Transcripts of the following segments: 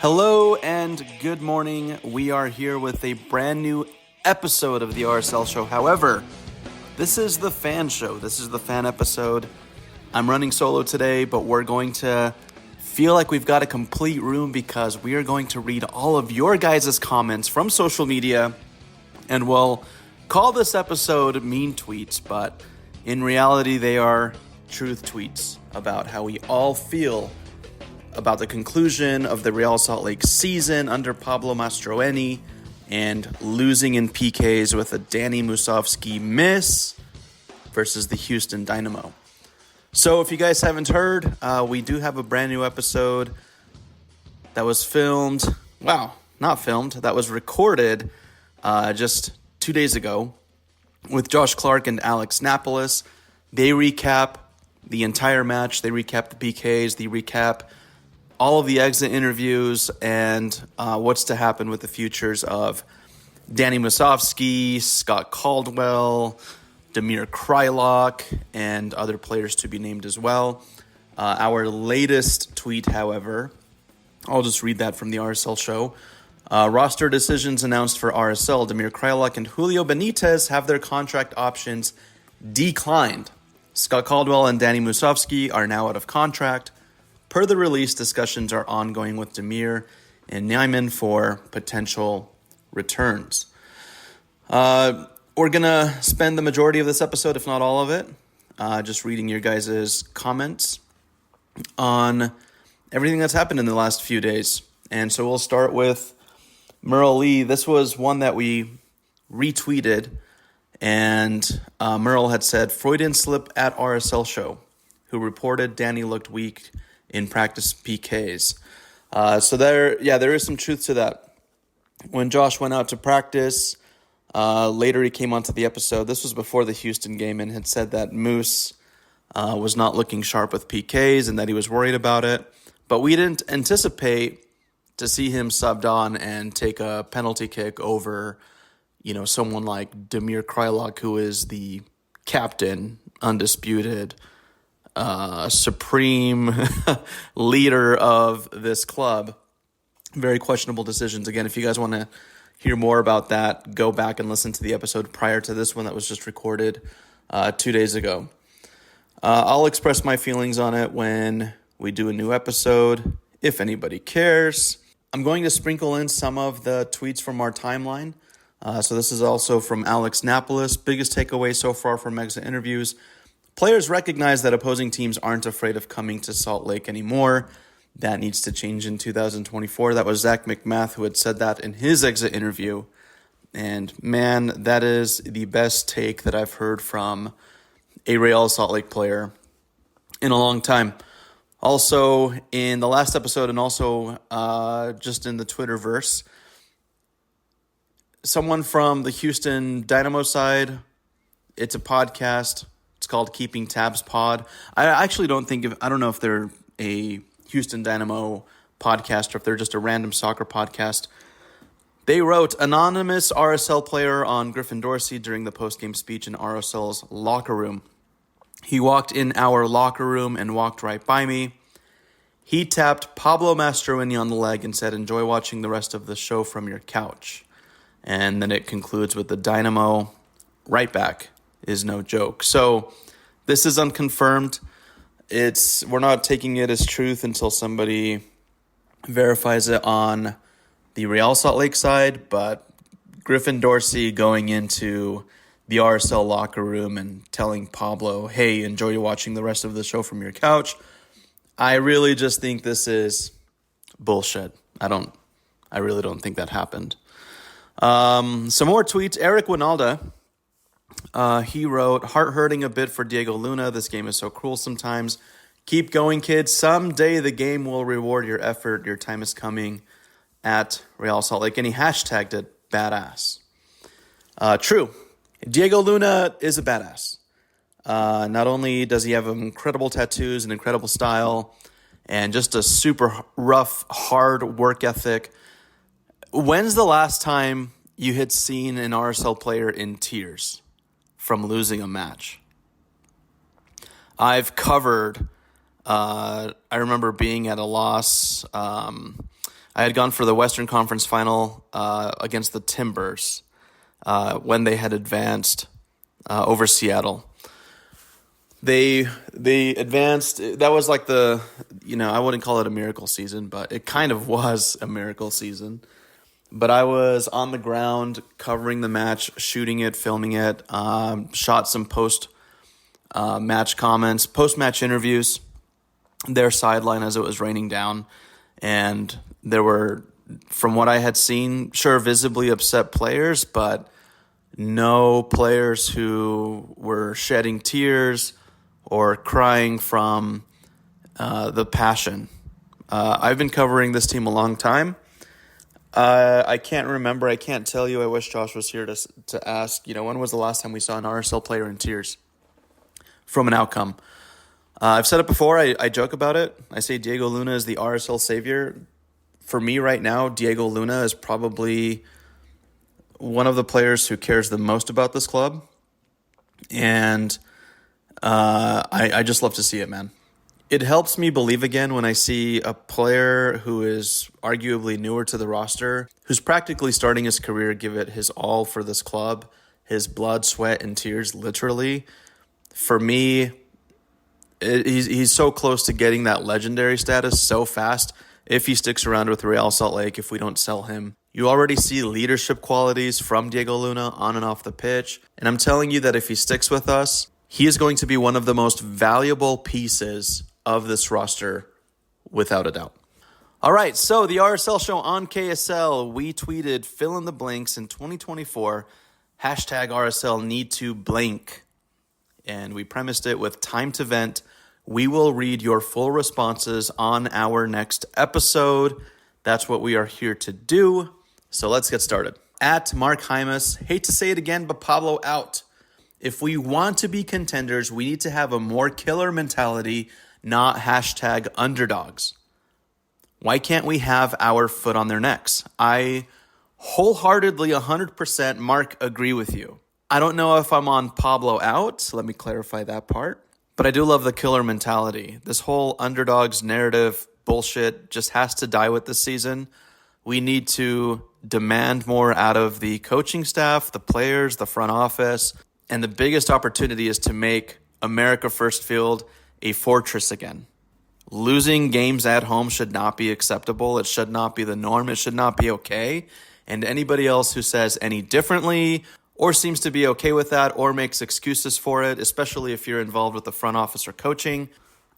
Hello and good morning. We are here with a brand new episode of the RSL show. However, this is the fan show. This is the fan episode. I'm running solo today, but we're going to feel like we've got a complete room because we are going to read all of your guys' comments from social media, and we'll call this episode mean tweets, but in reality, they are truth tweets about how we all feel about the conclusion of the Real Salt Lake season under Pablo Mastroeni and losing in PKs with a Danny Musovski miss versus the Houston Dynamo. So if you guys haven't heard, we do have a brand new episode that was that was recorded just 2 days ago with Josh Clark and Alex Napolis. They recap the entire match. They recap the PKs. They recap all of the exit interviews and what's to happen with the futures of Danny Musovski, Scott Caldwell, Damir Kreilach, and other players to be named as well. Our latest tweet, however, I'll just read that from the RSL show. Roster decisions announced for RSL. Damir Kreilach and Julio Benitez have their contract options declined. Scott Caldwell and Danny Musovski are now out of contract. Per the release, discussions are ongoing with Damir and Nyman for potential returns. We're going to spend the majority of this episode, if not all of it, just reading your guys' comments on everything that's happened in the last few days. And so we'll start with Merle Lee. This was one that we retweeted, and Merle had said, Freudian slip at RSL show, who reported Danny looked weak in practice PKs. So there is some truth to that. When Josh went out to practice, later he came onto the episode. This was before the Houston game, and had said that Moose was not looking sharp with PKs and that he was worried about it. But we didn't anticipate to see him subbed on and take a penalty kick over, someone like Damir Kreilach, who is the captain, undisputed, supreme leader of this club. Very questionable decisions. Again, if you guys want to hear more about that, go back and listen to the episode prior to this one that was just recorded 2 days ago. I'll express my feelings on it when we do a new episode, if anybody cares. I'm going to sprinkle in some of the tweets from our timeline. So this is also from Alex Napolis. Biggest takeaway so far from exit interviews. Players recognize that opposing teams aren't afraid of coming to Salt Lake anymore. That needs to change in 2024. That was Zach McMath who had said that in his exit interview. And man, that is the best take that I've heard from a Real Salt Lake player in a long time. Also, in the last episode and also just in the Twitterverse, someone from the Houston Dynamo side, it's a podcast. It's called Keeping Tabs Pod. I actually don't know if they're a Houston Dynamo podcast or if they're just a random soccer podcast. They wrote, anonymous RSL player on Griffin Dorsey during the post-game speech in RSL's locker room. He walked in our locker room and walked right by me. He tapped Pablo Mastroeni on the leg and said, enjoy watching the rest of the show from your couch. And then it concludes with the Dynamo right back is no joke. So this is unconfirmed. We're not taking it as truth until somebody verifies it on the Real Salt Lake side, but Griffin Dorsey going into the RSL locker room and telling Pablo, hey, enjoy watching the rest of the show from your couch. I really just think this is bullshit. I really don't think that happened. Some more tweets. Eric Winalda, he wrote, heart hurting a bit for Diego Luna. This game is so cruel sometimes. Keep going, kids. Someday the game will reward your effort. Your time is coming at Real Salt Lake. And he hashtagged it badass. True. Diego Luna is a badass. Not only does he have incredible tattoos and incredible style and just a super rough, hard work ethic. When's the last time you had seen an RSL player in tears from losing a match? I've covered, I remember being at a loss I had gone for the Western Conference Final against the Timbers when they had advanced over Seattle. They advanced. That was like I wouldn't call it a miracle season, but it kind of was a miracle season. But I was on the ground covering the match, shooting it, filming it, shot some post-match comments, post-match interviews, their sideline as it was raining down. And there were, from what I had seen, sure, visibly upset players, but no players who were shedding tears or crying from the passion. I've been covering this team a long time. I can't remember. I can't tell you. I wish Josh was here to ask, when was the last time we saw an RSL player in tears from an outcome? I've said it before. I joke about it. I say Diego Luna is the RSL savior. For me right now, Diego Luna is probably one of the players who cares the most about this club. And I just love to see it, man. It helps me believe again when I see a player who is arguably newer to the roster, who's practically starting his career, give it his all for this club, his blood, sweat, and tears, literally. For me, he's so close to getting that legendary status so fast if he sticks around with Real Salt Lake, if we don't sell him. You already see leadership qualities from Diego Luna on and off the pitch, and I'm telling you that if he sticks with us, he is going to be one of the most valuable pieces of this roster, without a doubt. All right, so the RSL show on KSL, we tweeted fill in the blanks in 2024, hashtag RSL need to blank. And we premised it with time to vent. We will read your full responses on our next episode. That's what we are here to do. So let's get started. At Mark Hymas, hate to say it again, but Pablo out. If we want to be contenders, we need to have a more killer mentality, not hashtag underdogs. Why can't we have our foot on their necks? I wholeheartedly 100% Mark agree with you. I don't know if I'm on Pablo out, so let me clarify that part. But I do love the killer mentality. This whole underdogs narrative bullshit just has to die with this season. We need to demand more out of the coaching staff, the players, the front office. And the biggest opportunity is to make America First Field a fortress again. Losing games at home should not be acceptable. It should not be the norm. It should not be okay. And anybody else who says any differently or seems to be okay with that or makes excuses for it, especially if you're involved with the front office or coaching,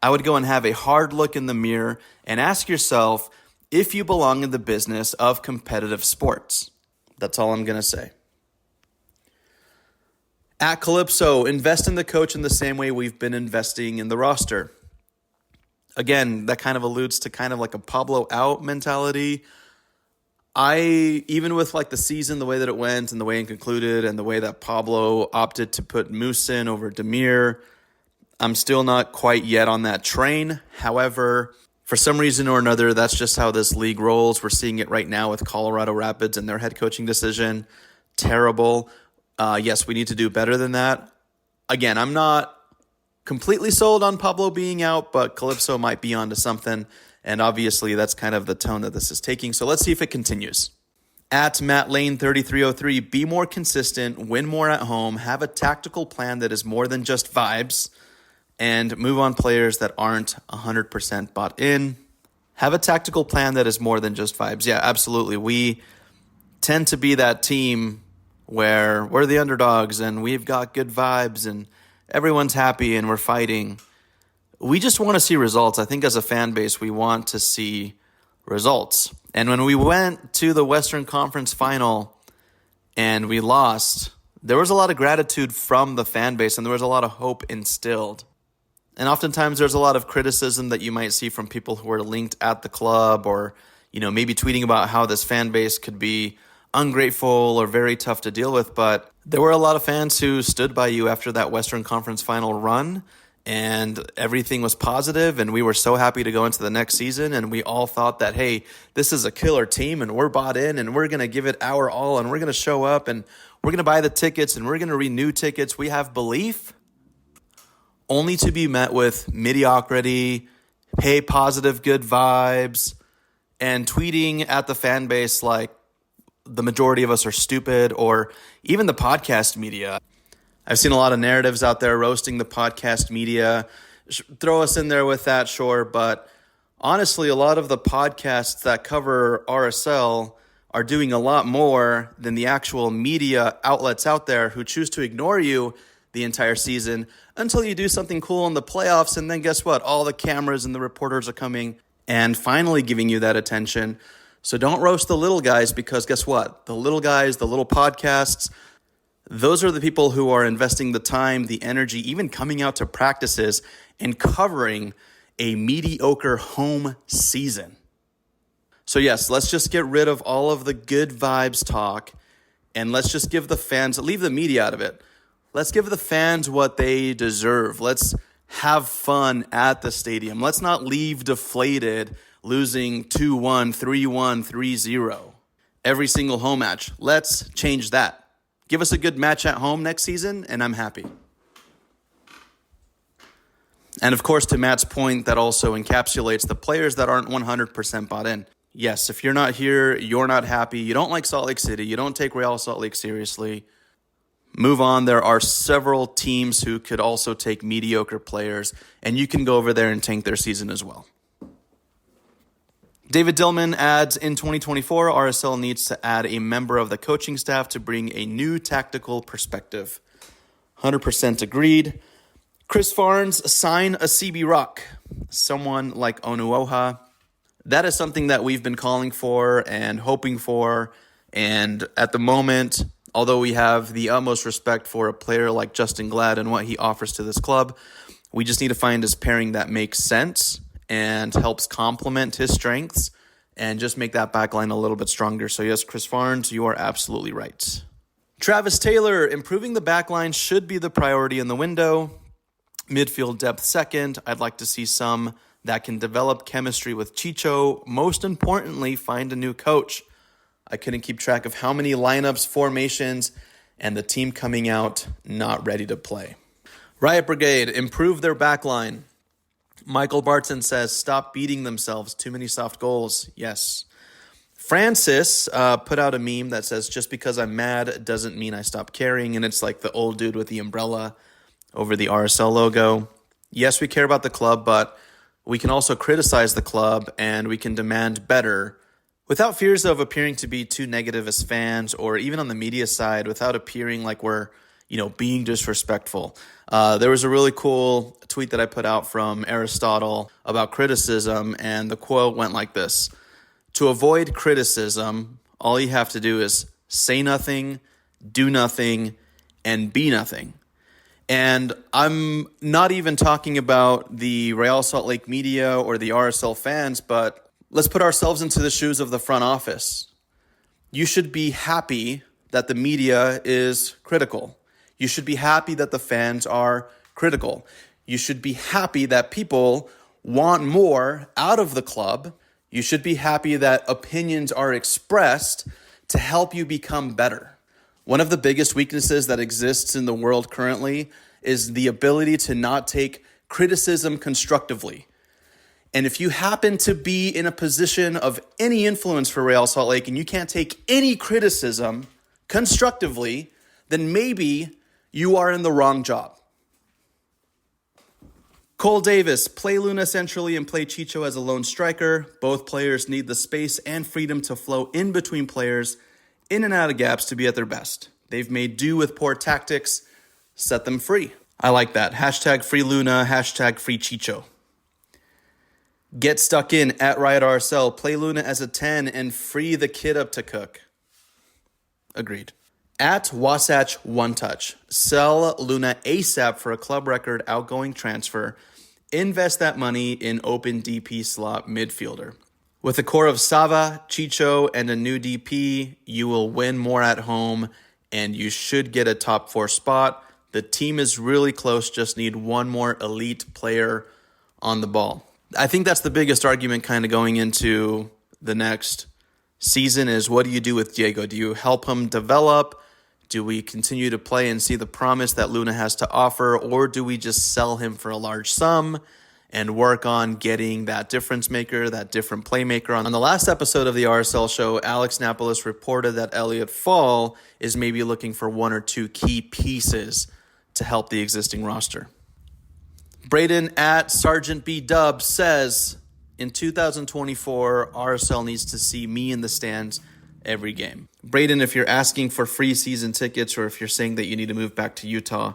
I would go and have a hard look in the mirror and ask yourself if you belong in the business of competitive sports. That's all I'm going to say. At Calypso, invest in the coach in the same way we've been investing in the roster. Again, that kind of alludes to kind of like a Pablo out mentality. Even with like the season, the way that it went and the way it concluded and the way that Pablo opted to put Moose in over Demir, I'm still not quite yet on that train. However, for some reason or another, that's just how this league rolls. We're seeing it right now with Colorado Rapids and their head coaching decision. Terrible. Yes, we need to do better than that. Again, I'm not completely sold on Pablo being out, but Calypso might be onto something. And obviously, that's kind of the tone that this is taking. So let's see if it continues. At Matt Lane 3303, be more consistent, win more at home, have a tactical plan that is more than just vibes, and move on players that aren't 100% bought in. Have a tactical plan that is more than just vibes. Yeah, absolutely. We tend to be that team where we're the underdogs and we've got good vibes and everyone's happy and we're fighting. We just want to see results. I think as a fan base, we want to see results. And when we went to the Western Conference Final and we lost, there was a lot of gratitude from the fan base and there was a lot of hope instilled. And oftentimes there's a lot of criticism that you might see from people who are linked at the club or, maybe tweeting about how this fan base could be ungrateful or very tough to deal with. But there were a lot of fans who stood by you after that Western Conference Final run. And everything was positive, and we were so happy to go into the next season, and we all thought that, hey, this is a killer team, and we're bought in, and we're going to give it our all, and we're going to show up, and we're going to buy the tickets, and we're going to renew tickets. We have belief, only to be met with mediocrity, hey, positive, good vibes, and tweeting at the fan base like the majority of us are stupid, or even the podcast media. I've seen a lot of narratives out there roasting the podcast media. Throw us in there with that, sure, but honestly, a lot of the podcasts that cover RSL are doing a lot more than the actual media outlets out there who choose to ignore you the entire season until you do something cool in the playoffs, and then guess what? All the cameras and the reporters are coming and finally giving you that attention. So don't roast the little guys, because guess what? The little guys, the little podcasts, those are the people who are investing the time, the energy, even coming out to practices and covering a mediocre home season. So yes, let's just get rid of all of the good vibes talk, and let's just give the fans, leave the media out of it. Let's give the fans what they deserve. Let's have fun at the stadium. Let's not leave deflated, losing 2-1, 3-1, 3-0 every single home match. Let's change that. Give us a good match at home next season, and I'm happy. And of course, to Matt's point, that also encapsulates the players that aren't 100% bought in. Yes, if you're not here, you're not happy, you don't like Salt Lake City, you don't take Real Salt Lake seriously, move on. There are several teams who could also take mediocre players, and you can go over there and tank their season as well. David Dillman adds, in 2024, RSL needs to add a member of the coaching staff to bring a new tactical perspective. 100% agreed. Chris Farnes, sign a CB Rock, someone like Onuoha. That is something that we've been calling for and hoping for, and at the moment, although we have the utmost respect for a player like Justin Glad and what he offers to this club, we just need to find his pairing that makes sense and helps complement his strengths and just make that backline a little bit stronger. So yes, Chris Farnes, you are absolutely right. Travis Taylor, improving the backline should be the priority in the window. Midfield depth second. I'd like to see some that can develop chemistry with Chicho. Most importantly, find a new coach. I couldn't keep track of how many lineups, formations, and the team coming out not ready to play. Riot Brigade, improve their backline. Michael Barton says, stop beating themselves. Too many soft goals. Yes. Francis put out a meme that says, just because I'm mad doesn't mean I stop caring. And it's like the old dude with the umbrella over the RSL logo. Yes, we care about the club, but we can also criticize the club and we can demand better without fears of appearing to be too negative as fans, or even on the media side, without appearing like we're, being disrespectful. There was a really cool tweet that I put out from Aristotle about criticism, and the quote went like this: to avoid criticism, all you have to do is say nothing, do nothing, and be nothing. And I'm not even talking about the Real Salt Lake media or the RSL fans, but let's put ourselves into the shoes of the front office. You should be happy that the media is critical. You should be happy that the fans are critical. You should be happy that people want more out of the club. You should be happy that opinions are expressed to help you become better. One of the biggest weaknesses that exists in the world currently is the ability to not take criticism constructively. And if you happen to be in a position of any influence for Real Salt Lake and you can't take any criticism constructively, then maybe you are in the wrong job. Cole Davis, play Luna centrally and play Chicho as a lone striker. Both players need the space and freedom to flow in between players, in and out of gaps, to be at their best. They've made do with poor tactics. Set them free. I like that. Hashtag free Luna, hashtag free Chicho. Get stuck in at Riot RSL. Play Luna as a 10 and free the kid up to cook. Agreed. At Wasatch One Touch, sell Luna ASAP for a club record outgoing transfer. Invest that money in open DP slot midfielder. With a core of Sava, Chicho, and a new DP, you will win more at home, and you should get a top 4 spot. The team is really close, just need one more elite player on the ball. I think that's the biggest argument kind of going into the next season is, what do you do with Diego? Do you help him develop? Do we continue to play and see the promise that Luna has to offer? Or do we just sell him for a large sum and work on getting that difference maker, that different playmaker. On the last episode of the RSL show, Alex Napolis reported that Elliot Fall is maybe looking for one or two key pieces to help the existing roster. Braden at Sergeant B Dub says, in 2024, RSL needs to see me in the stands every game. Braden, if you're asking for free season tickets or if you're saying that you need to move back to Utah,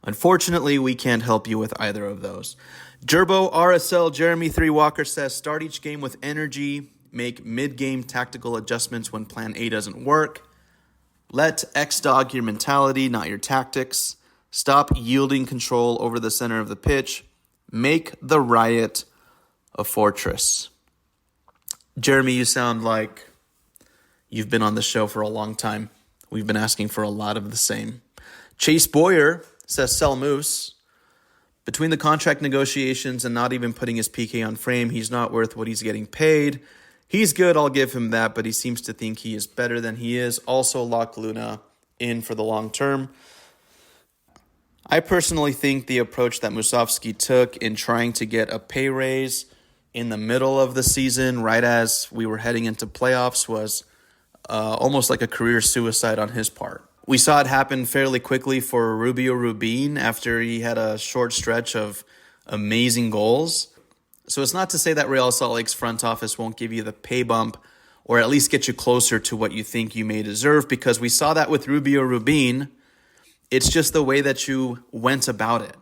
unfortunately, we can't help you with either of those. Gerbo RSL Jeremy 3 Walker says, start each game with energy, make mid-game tactical adjustments when plan A doesn't work. Let X-Dog your mentality, not your tactics. Stop yielding control over the center of the pitch. Make the Riot a fortress. Jeremy, you sound like you've been on the show for a long time. We've been asking for a lot of the same. Chase Boyer says, sell Moose. Between the contract negotiations and not even putting his PK on frame, he's not worth what he's getting paid. He's good, I'll give him that, but he seems to think he is better than he is. Also, lock Luna in for the long term. I personally think the approach that Musovski took in trying to get a pay raise in the middle of the season, right as we were heading into playoffs, was almost like a career suicide on his part. We saw it happen fairly quickly for Rubio Rubin after he had a short stretch of amazing goals. So it's not to say that Real Salt Lake's front office won't give you the pay bump or at least get you closer to what you think you may deserve, because we saw that with Rubio Rubin. It's just the way that you went about it.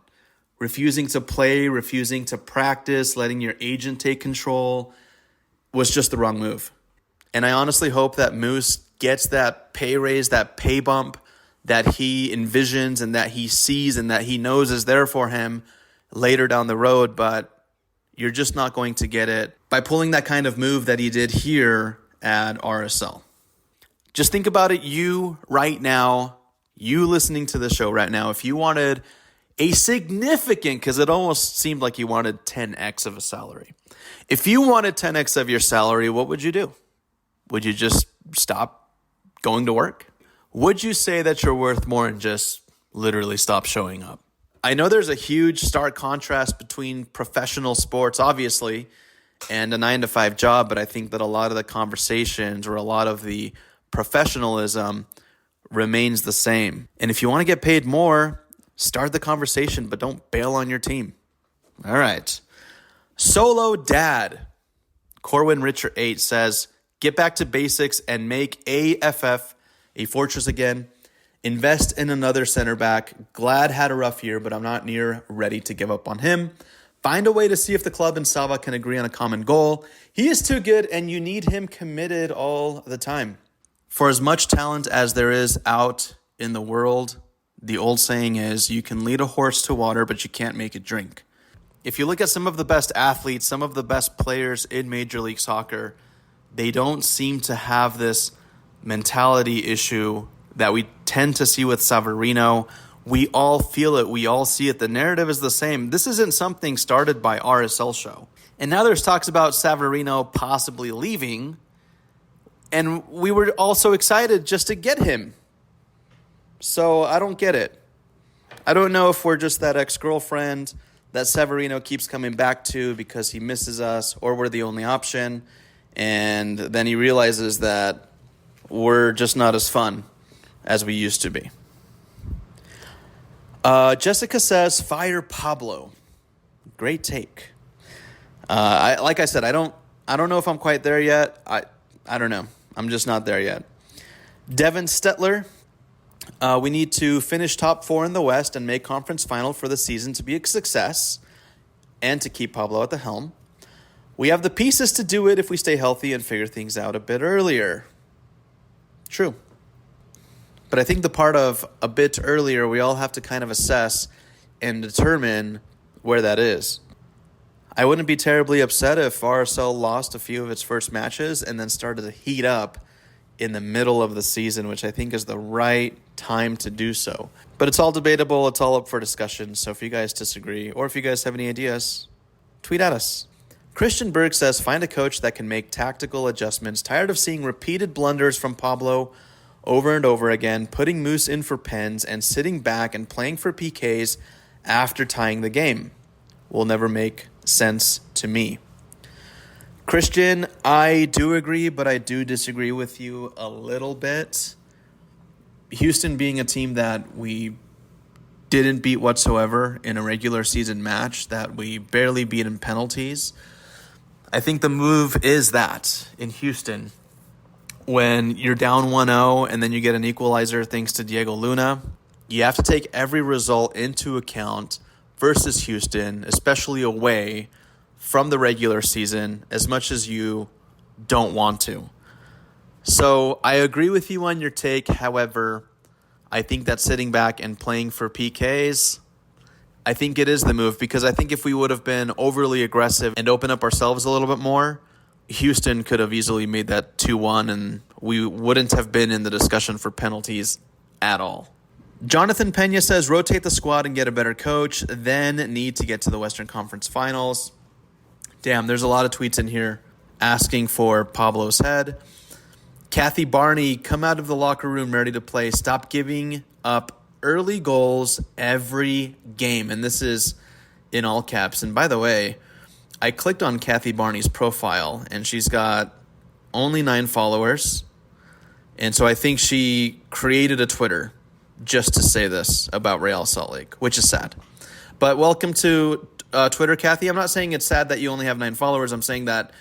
Refusing to play, refusing to practice, letting your agent take control was just the wrong move. And I honestly hope that Moose gets that pay raise, that pay bump that he envisions and that he sees and that he knows is there for him later down the road, but you're just not going to get it by pulling that kind of move that he did here at RSL. Just think about it, you right now, you listening to the show right now, if you wanted a significant, because it almost seemed like you wanted 10x of a salary. If you wanted 10x of your salary, what would you do? Would you just stop going to work? Would you say that you're worth more and just literally stop showing up? I know there's a huge stark contrast between professional sports, obviously, and a 9-to-5 job, but I think that a lot of the conversations or a lot of the professionalism remains the same. And if you want to get paid more, start the conversation, but don't bail on your team. All right. Solo Dad, Corwin Richard 8 says, get back to basics and make AFF a fortress again. Invest in another center back. Glad had a rough year, but I'm not near ready to give up on him. Find a way to see if the club and Sava can agree on a common goal. He is too good, and you need him committed all the time. For as much talent as there is out in the world, the old saying is, you can lead a horse to water, but you can't make it drink. If you look at some of the best athletes, some of the best players in Major League Soccer, they don't seem to have this mentality issue that we tend to see with Savarino. We all feel it. We all see it. The narrative is the same. This isn't something started by RSL show. And now there's talks about Savarino possibly leaving. And we were also excited just to get him. So I don't get it. I don't know if we're just that ex-girlfriend that Savarino keeps coming back to because he misses us, or we're the only option. And then he realizes that we're just not as fun as we used to be. Jessica says, fire Pablo. Great take. Like I said, I don't know if I'm quite there yet. I don't know. I'm just not there yet. Devin Stetler, we need to finish top 4 in the West and make conference final for the season to be a success and to keep Pablo at the helm. We have the pieces to do it if we stay healthy and figure things out a bit earlier. True. But I think the part of a bit earlier, we all have to kind of assess and determine where that is. I wouldn't be terribly upset if RSL lost a few of its first matches and then started to heat up in the middle of the season, which I think is the right time to do so. But it's all debatable. It's all up for discussion. So if you guys disagree or if you guys have any ideas, tweet at us. Christian Berg says, find a coach that can make tactical adjustments. Tired of seeing repeated blunders from Pablo over and over again, putting Moose in for pens and sitting back and playing for PKs after tying the game. We'll never make sense to me. Christian, I do agree, but I do disagree with you a little bit. Houston being a team that we didn't beat whatsoever in a regular season match, that we barely beat in penalties, I think the move is that in Houston, when you're down 1-0 and then you get an equalizer thanks to Diego Luna, you have to take every result into account versus Houston, especially away from the regular season, as much as you don't want to. So I agree with you on your take. However, I think that sitting back and playing for PKs, I think it is the move, because I think if we would have been overly aggressive and opened up ourselves a little bit more, Houston could have easily made that 2-1 and we wouldn't have been in the discussion for penalties at all. Jonathan Pena says, rotate the squad and get a better coach, then need to get to the Western Conference Finals. Damn, there's a lot of tweets in here asking for Pablo's head. Kathy Barney, come out of the locker room ready to play. Stop giving up early goals every game. And this is in all caps. And by the way, I clicked on Kathy Barney's profile, and she's got only 9 followers. And so I think she created a Twitter just to say this about Real Salt Lake, which is sad. But welcome to Twitter, Kathy. I'm not saying it's sad that you only have 9 followers. I'm saying that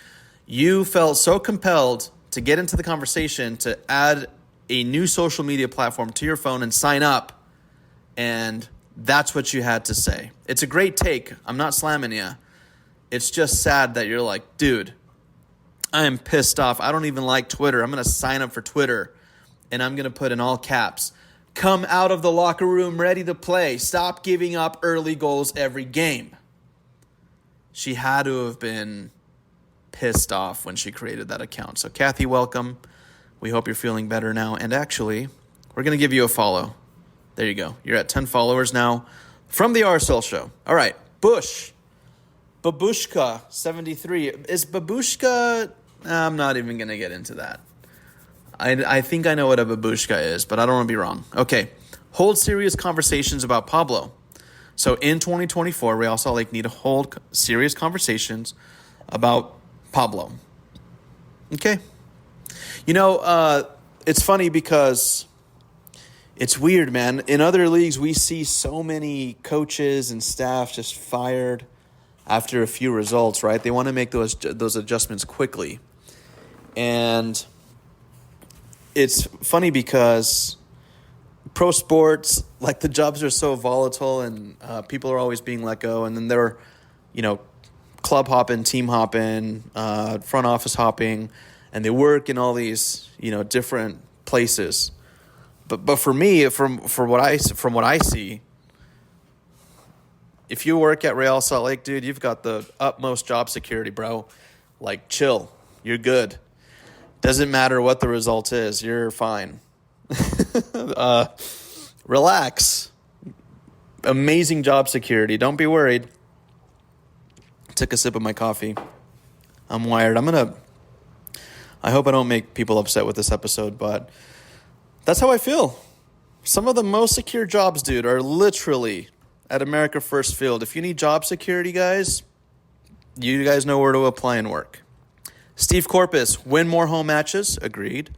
you felt so compelled to get into the conversation, to add a new social media platform to your phone and sign up, and that's what you had to say. It's a great take. I'm not slamming you. It's just sad that you're like, dude, I am pissed off. I don't even like Twitter. I'm going to sign up for Twitter, and I'm going to put in all caps, come out of the locker room ready to play. Stop giving up early goals every game. She had to have been pissed off when she created that account. So, Kathy, welcome. We hope you're feeling better now. And actually, we're going to give you a follow. There you go. You're at 10 followers now from the RSL show. All right. Bush. Babushka, 73. Is Babushka... I'm not even going to get into that. I think I know what a babushka is, but I don't want to be wrong. Okay. Hold serious conversations about Pablo. So in 2024, Real Salt Lake need to hold serious conversations about Pablo. Okay. You know, it's funny because it's weird, man. In other leagues, we see so many coaches and staff just fired after a few results, right? They want to make those adjustments quickly. And it's funny because pro sports, like, the jobs are so volatile and people are always being let go. And then they're, club hopping, team hopping, front office hopping, and they work in all these, different places. But for me, from what I see, if you work at Real Salt Lake, dude, you've got the utmost job security, bro. Like, chill. You're good. Doesn't matter what the result is. You're fine. Relax. Amazing job security. Don't be worried. Took a sip of my coffee. I'm wired. I hope I don't make people upset with this episode, but that's how I feel. Some of the most secure jobs, dude, are literally at America First Field. If you need job security, guys, you guys know where to apply and work. Steve Corpus, win more home matches. Agreed.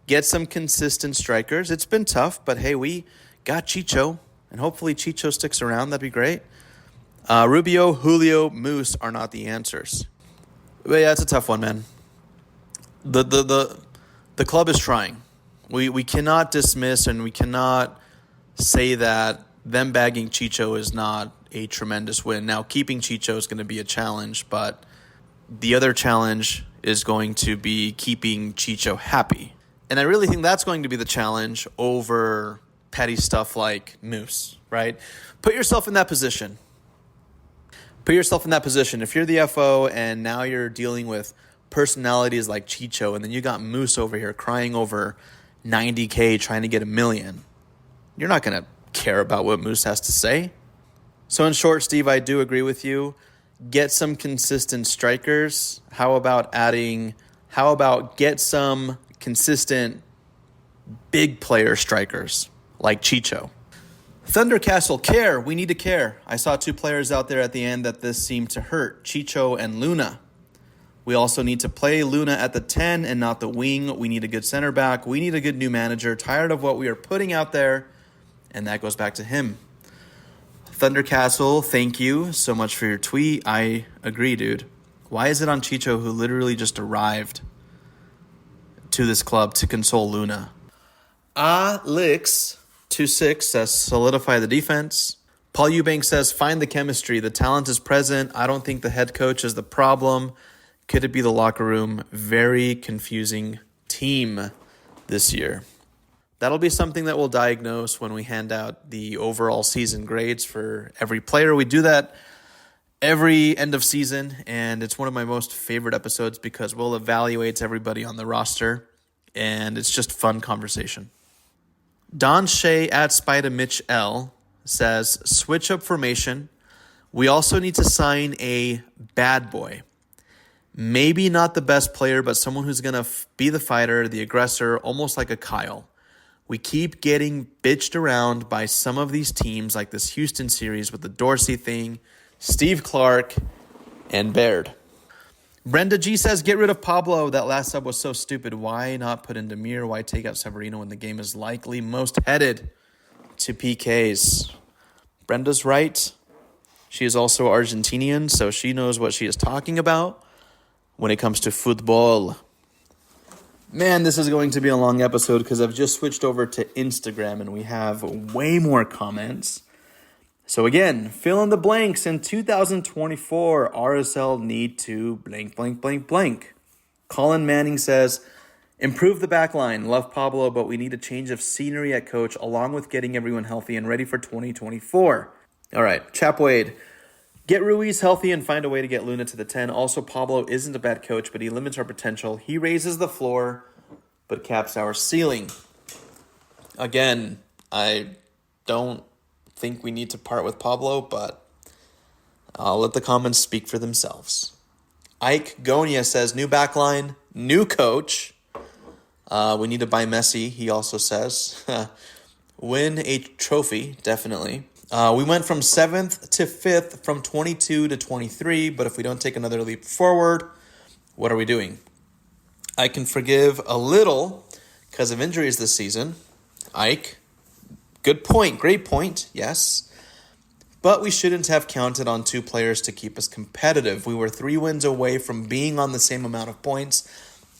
Get some consistent strikers. It's been tough, but hey, we got Chicho, and hopefully Chicho sticks around. That'd be great. Rubio, Julio, Moose are not the answers. But yeah, it's a tough one, man. The club is trying. We cannot dismiss and we cannot say that them bagging Chicho is not a tremendous win. Now, keeping Chicho is going to be a challenge, but the other challenge is going to be keeping Chicho happy. And I really think that's going to be the challenge over petty stuff like Moose, right? Put yourself in that position. If you're the FO and now you're dealing with personalities like Chicho, and then you got Moose over here crying over $90K trying to get $1 million, you're not going to care about what Moose has to say. So in short, Steve, I do agree with you. Get some consistent strikers. How about get some consistent big player strikers like Chicho? Thunder Castle, care. We need to care. I saw two players out there at the end that this seemed to hurt, Chicho and Luna. We also need to play Luna at the 10 and not the wing. We need a good center back. We need a good new manager. Tired of what we are putting out there. And that goes back to him. Thunder Castle, thank you so much for your tweet. I agree, dude. Why is it on Chicho, who literally just arrived to this club to console Luna? Alex26 says, solidify the defense. Paul Eubank says, find the chemistry. The talent is present. I don't think the head coach is the problem. Could it be the locker room? Very confusing team this year. That'll be something that we'll diagnose when we hand out the overall season grades for every player. We do that every end of season, and it's one of my most favorite episodes because we'll evaluate everybody on the roster, and it's just fun conversation. Don Shea at Spida Mitch L says, switch up formation. We also need to sign a bad boy. Maybe not the best player, but someone who's going to be the fighter, the aggressor, almost like a Kyle. We keep getting bitched around by some of these teams, like this Houston series with the Dorsey thing, Steve Clark, and Baird. Brenda G says, get rid of Pablo. That last sub was so stupid. Why not put in Demir? Why take out Severino when the game is likely most headed to PKs? Brenda's right. She is also Argentinian, so she knows what she is talking about when it comes to football. Man, this is going to be a long episode because I've just switched over to Instagram and we have way more comments. So again, fill in the blanks. In 2024, RSL need to blank, blank, blank, blank. Colin Manning says, improve the back line. Love Pablo, but we need a change of scenery at coach along with getting everyone healthy and ready for 2024. All right, Chap Wade. Get Ruiz healthy and find a way to get Luna to the 10. Also, Pablo isn't a bad coach, but he limits our potential. He raises the floor, but caps our ceiling. Again, I don't think we need to part with Pablo, but I'll let the comments speak for themselves. Ike Gonia says, new backline, new coach. We need to buy Messi, he also says. Win a trophy, definitely. We went from 7th to 5th, from 22 to 23, but if we don't take another leap forward, what are we doing? I can forgive a little because of injuries this season. Ike, good point, great point, yes. But we shouldn't have counted on two players to keep us competitive. We were 3 wins away from being on the same amount of points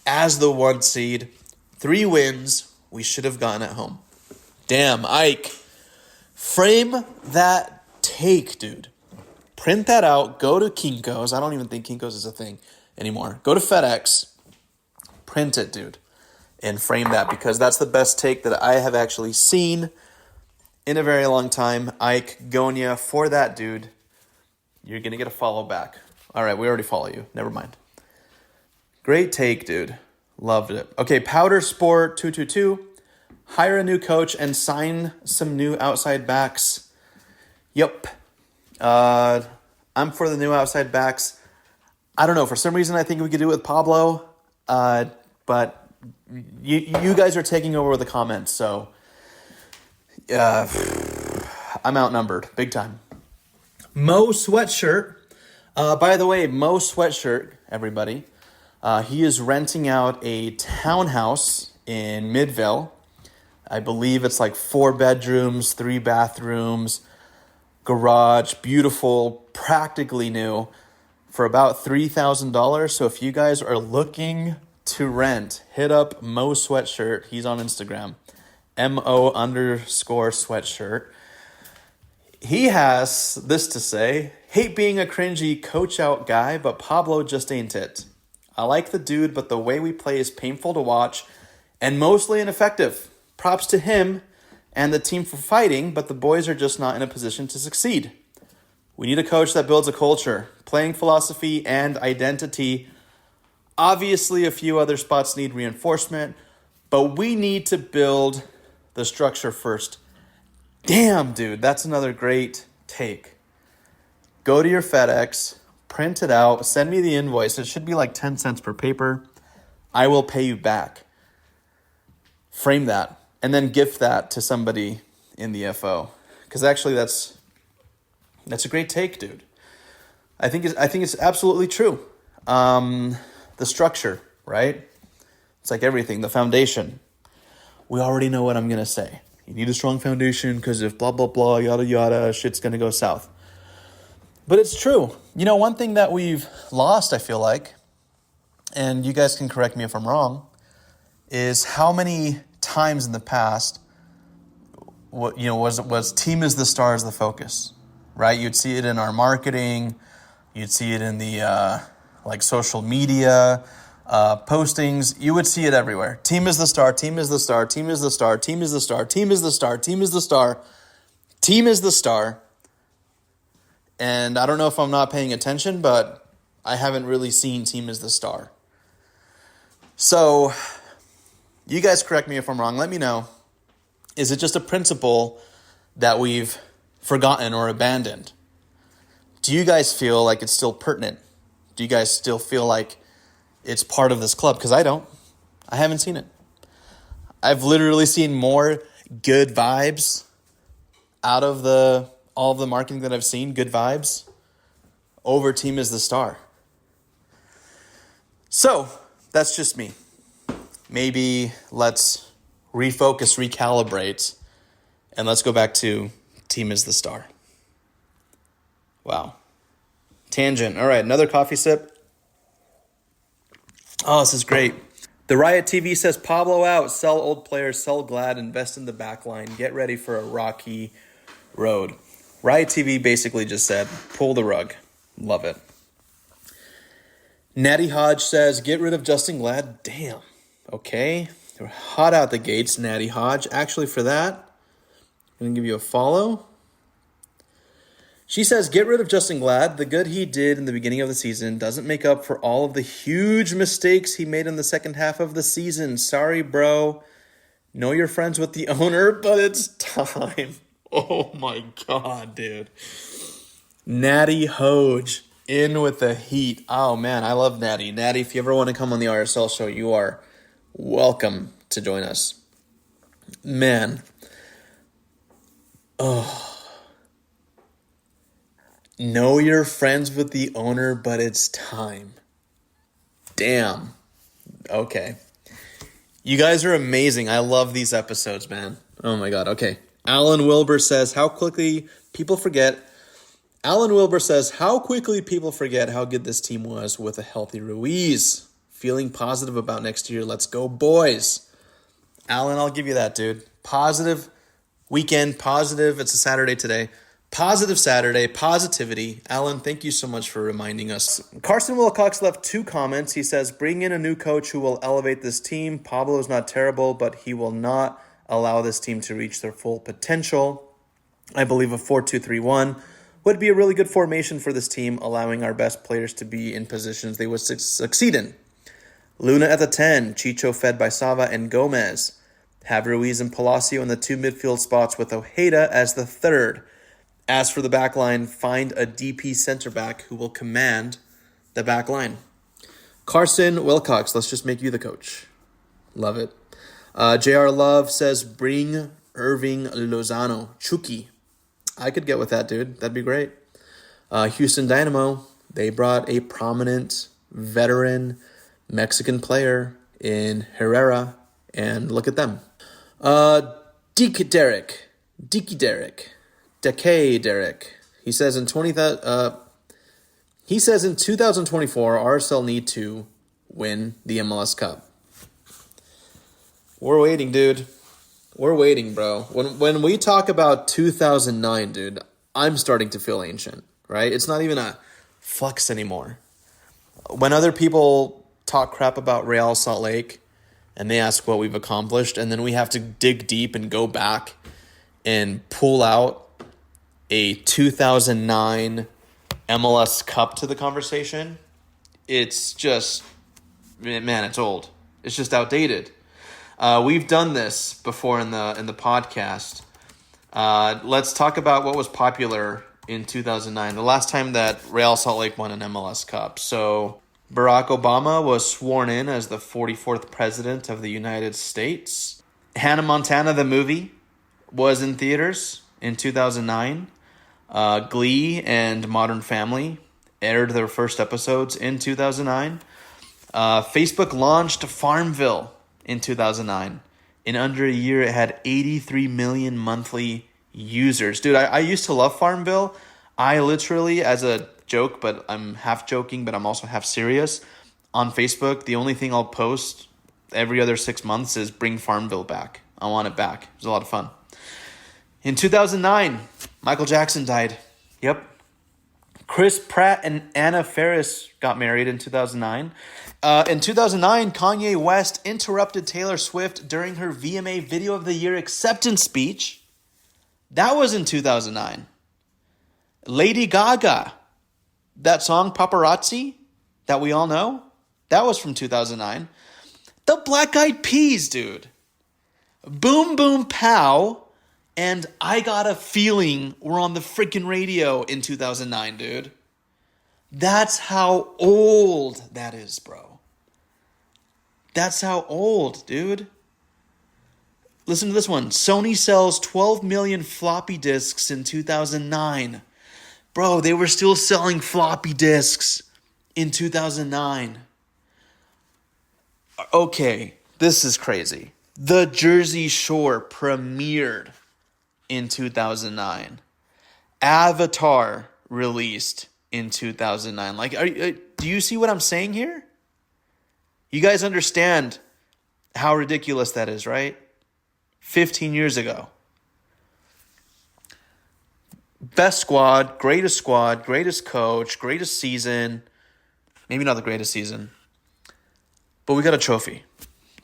as the 1 seed. 3 wins we should have gotten at home. Damn, Ike. Frame that take, dude. Print that out. Go to Kinko's. I don't even think Kinko's is a thing anymore. Go to FedEx. Print it, dude. And frame that because that's the best take that I have actually seen in a very long time. Ike Gonia, for that, dude, you're going to get a follow back. All right, we already follow you. Never mind. Great take, dude. Loved it. Okay, Powder Sport 222. Hire a new coach and sign some new outside backs. Yep. I'm for the new outside backs. I don't know. For some reason, I think we could do it with Pablo. But you guys are taking over with the comments, so I'm outnumbered big time. Mo Sweatshirt. By the way, Mo Sweatshirt, everybody. He is renting out a townhouse in Midvale. I believe it's like 4 bedrooms, 3 bathrooms, garage, beautiful, practically new, for about $3,000. So if you guys are looking to rent, hit up Mo Sweatshirt. He's on Instagram, MO_sweatshirt. He has this to say: hate being a cringy coach out guy, but Pablo just ain't it. I like the dude, but the way we play is painful to watch and mostly ineffective. Props to him and the team for fighting, but the boys are just not in a position to succeed. We need a coach that builds a culture, playing philosophy, and identity. Obviously, a few other spots need reinforcement, but we need to build the structure first. Damn, dude, that's another great take. Go to your FedEx, print it out, send me the invoice. It should be like 10 cents per paper. I will pay you back. Frame that, and then gift that to somebody in the FO. because actually that's a great take, dude. I think it's absolutely true. The structure, right? It's like everything, the foundation. We already know what I'm going to say. You need a strong foundation because if blah, blah, blah, yada, yada, shit's going to go south. But it's true. You know, one thing that we've lost, I feel like, and you guys can correct me if I'm wrong, is how many times in the past was team is the star is the focus, right? You'd see it in our marketing. You'd see it in the social media postings. You would see it everywhere. Team is the star. Team is the star. Team is the star. Team is the star. Team is the star. Team is the star. Team is the star. And I don't know if I'm not paying attention, but I haven't really seen team is the star. So you guys correct me if I'm wrong. Let me know. Is it just a principle that we've forgotten or abandoned? Do you guys feel like it's still pertinent? Do you guys still feel like it's part of this club? Because I don't. I haven't seen it. I've literally seen more good vibes out of all of the marketing that I've seen, good vibes, over team is the star. So, that's just me. Maybe let's refocus, recalibrate, and let's go back to team is the star. Wow. Tangent. All right, another coffee sip. Oh, this is great. The Riot TV says, Pablo out, sell old players, sell Glad, invest in the back line, get ready for a rocky road. Riot TV basically just said, pull the rug. Love it. Natty Hodge says, get rid of Justin Glad. Damn. Okay. They're hot out the gates, Natty Hodge. Actually, for that, I'm going to give you a follow. She says, get rid of Justin Glad. The good he did in the beginning of the season doesn't make up for all of the huge mistakes he made in the second half of the season. Sorry, bro. Know you're friends with the owner, but it's time. Oh, my God, dude. Natty Hodge in with the heat. Oh, man, I love Natty. Natty, if you ever want to come on the RSL show, you are welcome to join us. Man. Oh. Know you're friends with the owner, but it's time. Damn. Okay. You guys are amazing. I love these episodes, man. Oh my God. Okay. Alan Wilbur says, how quickly people forget how good this team was with a healthy Ruiz. Feeling positive about next year. Let's go, boys. Alan, I'll give you that, dude. Positive weekend, positive. It's a Saturday today. Positive Saturday, positivity. Alan, thank you so much for reminding us. Carson Wilcox left 2 comments. He says, bring in a new coach who will elevate this team. Pablo is not terrible, but he will not allow this team to reach their full potential. I believe a 4-2-3-1 would be a really good formation for this team, allowing our best players to be in positions they would succeed in. Luna at the 10, Chicho fed by Sava and Gomez. Have Ruiz and Palacio in the 2 midfield spots with Ojeda as the 3rd. As for the back line, find a DP center back who will command the back line. Carson Wilcox, let's just make you the coach. Love it. JR Love says, bring Irving Lozano. Chucky. I could get with that, dude. That'd be great. Houston Dynamo, they brought a prominent veteran Mexican player in Herrera, and look at them. Deke Derek. He says in 2024, RSL need to win the MLS Cup. We're waiting, dude. We're waiting, bro. When we talk about 2009, dude, I'm starting to feel ancient, right? It's not even a flex anymore. When other people talk crap about Real Salt Lake and they ask what we've accomplished, and then we have to dig deep and go back and pull out a 2009 MLS Cup to the conversation, it's just, man, it's old. It's just outdated. We've done this before in the podcast. Let's talk about what was popular in 2009, the last time that Real Salt Lake won an MLS Cup. So Barack Obama was sworn in as the 44th president of the United States. Hannah Montana, the movie, was in theaters. in 2009. Glee and Modern Family aired their first episodes in 2009. Facebook launched Farmville in 2009. In under a year, it had 83 million monthly users. Dude, I used to love Farmville. I literally, as a joke, but I'm half joking, but I'm also half serious, on Facebook, the only thing I'll post every other 6 months is bring Farmville back. I want it back. It was a lot of fun. In 2009, Michael Jackson died. Yep. Chris Pratt and Anna Faris got married in 2009. In 2009, Kanye West interrupted Taylor Swift during her VMA Video of the Year acceptance speech. That was in 2009. Lady Gaga, that song Paparazzi that we all know, that was from 2009. The Black Eyed Peas, dude. Boom Boom Pow and I Got a Feeling were on the freaking radio in 2009, dude. That's how old that is, bro. That's how old, dude. Listen to this one. Sony sells 12 million floppy disks in 2009. Bro, they were still selling floppy disks in 2009. Okay, this is crazy. The Jersey Shore premiered in 2009. Avatar released in 2009. Like, do you see what I'm saying here? You guys understand how ridiculous that is, right? 15 years ago. Best squad, greatest coach, greatest season. Maybe not the greatest season. But we got a trophy.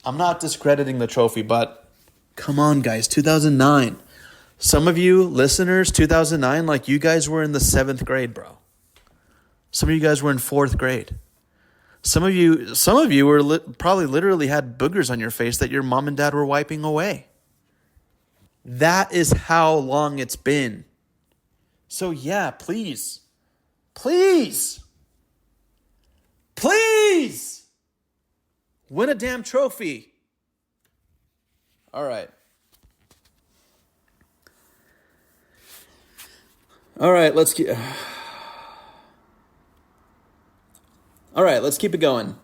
I'm not discrediting the trophy, but come on, guys. 2009. Some of you listeners, 2009, like you guys were in the 7th grade, bro. Some of you guys were in 4th grade. Some of you were probably literally had boogers on your face that your mom and dad were wiping away. That is how long it's been. So yeah, please, win a damn trophy. All right. Let's keep it going.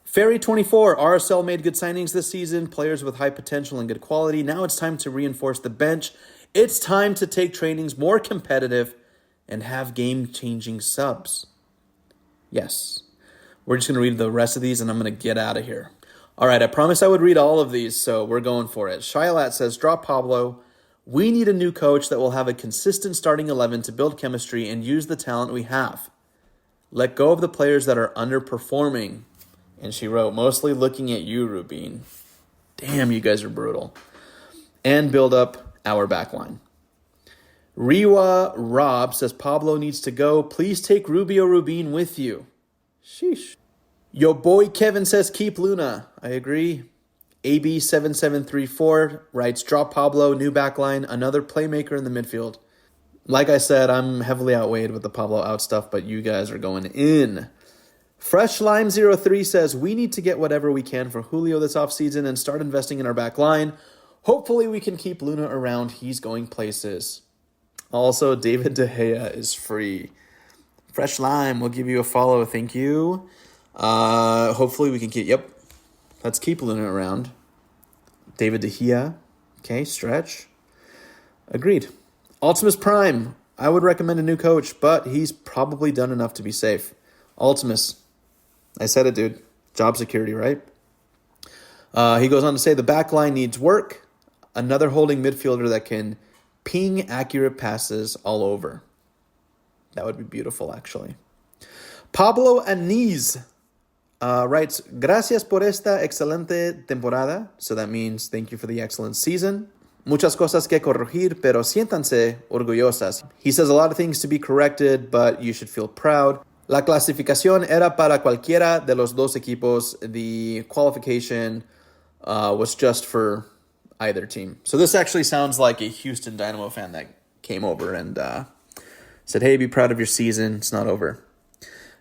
Fairy 24, RSL made good signings this season, players with high potential and good quality. Now it's time to reinforce the bench. It's time to take trainings more competitive and have game-changing subs. Yes. We're just going to read the rest of these and I'm going to get out of here. All right, I promised I would read all of these, so we're going for it. Shailat says, drop Pablo. We need a new coach that will have a consistent starting 11 to build chemistry and use the talent we have. Let go of the players that are underperforming. And she wrote, mostly looking at you, Rubin. Damn, you guys are brutal. And build up our backline. Riwa Rob says, Pablo needs to go. Please take Rubio Rubin with you. Sheesh. Yo boy Kevin says, keep Luna. I agree. AB7734 writes, drop Pablo, new backline, another playmaker in the midfield. Like I said, I'm heavily outweighed with the Pablo out stuff, but you guys are going in. Fresh Lime 03 says, we need to get whatever we can for Julio this offseason and start investing in our back line. Hopefully we can keep Luna around. He's going places. Also, David De Gea is free. Fresh Lime, we'll give you a follow. Thank you. Hopefully we can keep, let's keep Luna around. David De Gea. Okay, stretch. Agreed. Ultimus Prime, I would recommend a new coach, but he's probably done enough to be safe. Ultimus, I said it, dude. Job security, right? He goes on to say the back line needs work. Another holding midfielder that can ping accurate passes all over. That would be beautiful, actually. Pablo Aniz writes, gracias por esta excelente temporada. So that means thank you for the excellent season. Muchas cosas que corregir, pero siéntanse orgullosas. He says a lot of things to be corrected, but you should feel proud. La clasificación era para cualquiera de los dos equipos. The qualification was just for either team. So this actually sounds like a Houston Dynamo fan that came over and said, hey, be proud of your season. It's not over.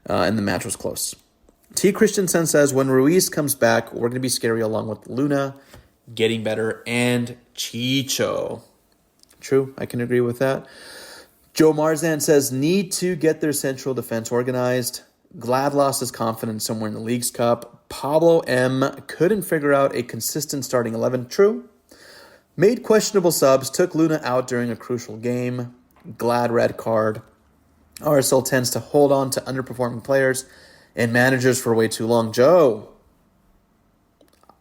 And the match was close. T. Christensen says, when Ruiz comes back, we're going to be scary along with Luna, getting better, and Chicho. True. I can agree with that. Joe Marzan says, need to get their central defense organized. Glad lost his confidence somewhere in the Leagues Cup. Pablo M. couldn't figure out a consistent starting 11. True. Made questionable subs. Took Luna out during a crucial game. Glad red card. RSL tends to hold on to underperforming players and managers for way too long. Joe,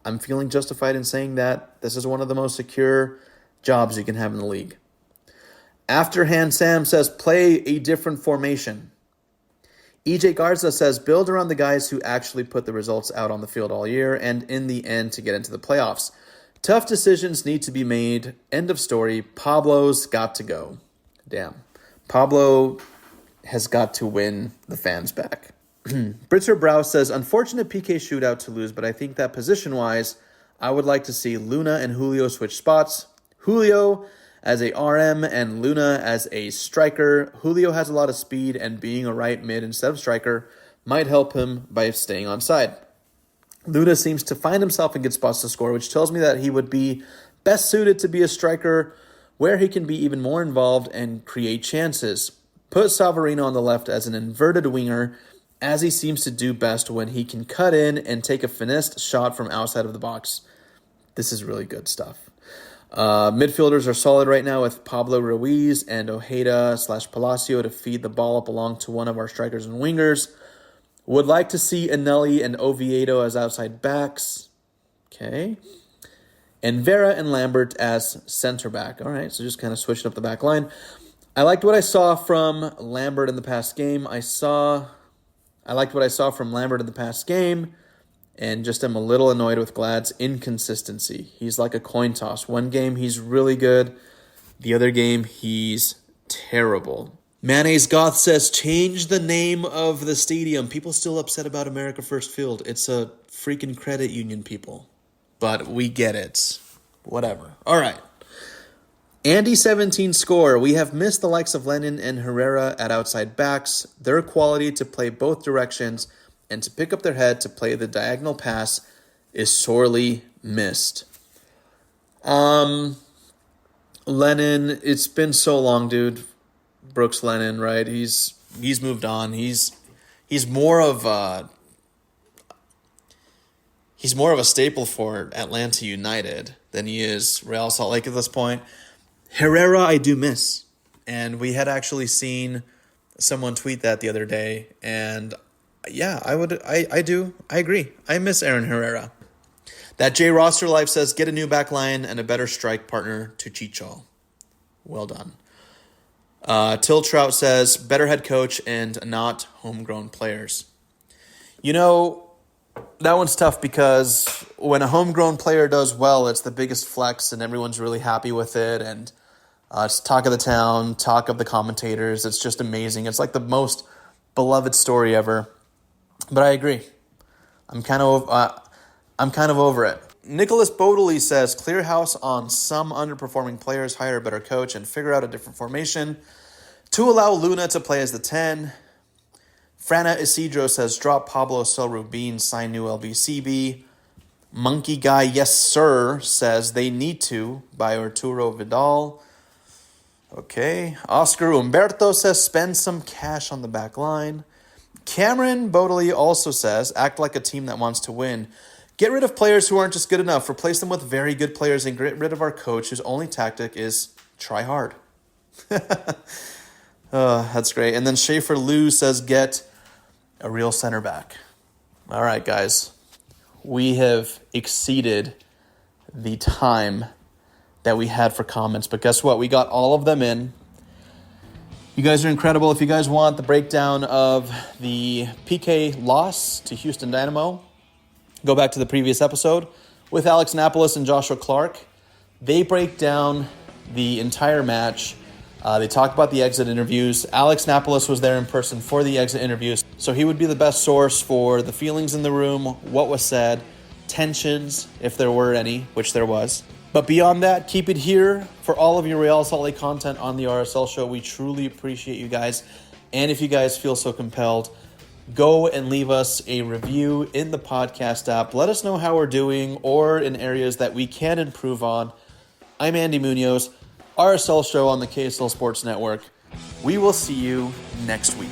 I'm feeling justified in saying that this is one of the most secure jobs you can have in the league. Afterhand Sam says, play a different formation. EJ Garza says, build around the guys who actually put the results out on the field all year and in the end to get into the playoffs. Tough decisions need to be made. End of story. Pablo's got to go. Damn. Pablo has got to win the fans back. Britzer Brow says, unfortunate PK shootout to lose, but I think that position-wise, I would like to see Luna and Julio switch spots. Julio as a RM and Luna as a striker. Julio has a lot of speed, and being a right mid instead of striker might help him by staying on side. Luna seems to find himself in good spots to score, which tells me that he would be best suited to be a striker where he can be even more involved and create chances. Put Savarino on the left as an inverted winger, as he seems to do best when he can cut in and take a finessed shot from outside of the box. This is really good stuff. Midfielders are solid right now with Pablo Ruiz and Ojeda/Palacio to feed the ball up along to one of our strikers and wingers. Would like to see Anelli and Oviedo as outside backs. Okay. And Vera and Lambert as center back. All right, so just kind of switching up the back line. I liked what I saw from Lambert in the past game. I liked what I saw from Lambert in the past game, and just am a little annoyed with Glad's inconsistency. He's like a coin toss. One game, he's really good. The other game, he's terrible. Mayonnaise Goth says, change the name of the stadium. People still upset about America First Field. It's a freaking credit union, people. But we get it. Whatever. All right. Andy 17 score. We have missed the likes of Lennon and Herrera at outside backs. Their quality to play both directions and to pick up their head to play the diagonal pass is sorely missed. Lennon, it's been so long, dude. Brooks Lennon, right? He's moved on. He's more of a staple for Atlanta United than he is Real Salt Lake at this point. Herrera, I do miss. And we had actually seen someone tweet that the other day. And yeah, I do. I agree. I miss Aaron Herrera. That J Roster Life says, get a new back line and a better strike partner to Chicho. Well done. Till Trout says, better head coach and not homegrown players. You know, that one's tough because when a homegrown player does well, it's the biggest flex and everyone's really happy with it. And it's talk of the town, talk of the commentators. It's just amazing. It's like the most beloved story ever. But I agree. I'm kind of over it. Nicholas Bodley says, clear house on some underperforming players, hire a better coach, and figure out a different formation to allow Luna to play as the 10. Frana Isidro says, drop Pablo, sell Rubin, sign new LBCB. Monkey Guy, yes sir, says they need to buy Arturo Vidal. Okay. Oscar Umberto says, spend some cash on the back line. Cameron Bodley also says, act like a team that wants to win. Get rid of players who aren't just good enough. Replace them with very good players and get rid of our coach whose only tactic is try hard. That's great. And then Schaefer Lou says, get a real center back. All right, guys. We have exceeded the time that we had for comments. But guess what? We got all of them in. You guys are incredible. If you guys want the breakdown of the PK loss to Houston Dynamo, go back to the previous episode with Alex Napolis and Joshua Clark. They break down the entire match. They talk about the exit interviews. Alex Napolis was there in person for the exit interviews, so he would be the best source for the feelings in the room, what was said, tensions, if there were any, which there was. But beyond that, keep it here for all of your Real Salt Lake content on the RSL show. We truly appreciate you guys. And if you guys feel so compelled, go and leave us a review in the podcast app. Let us know how we're doing or in areas that we can improve on. I'm Andy Munoz. RSL show on the KSL Sports Network. We will see you next week.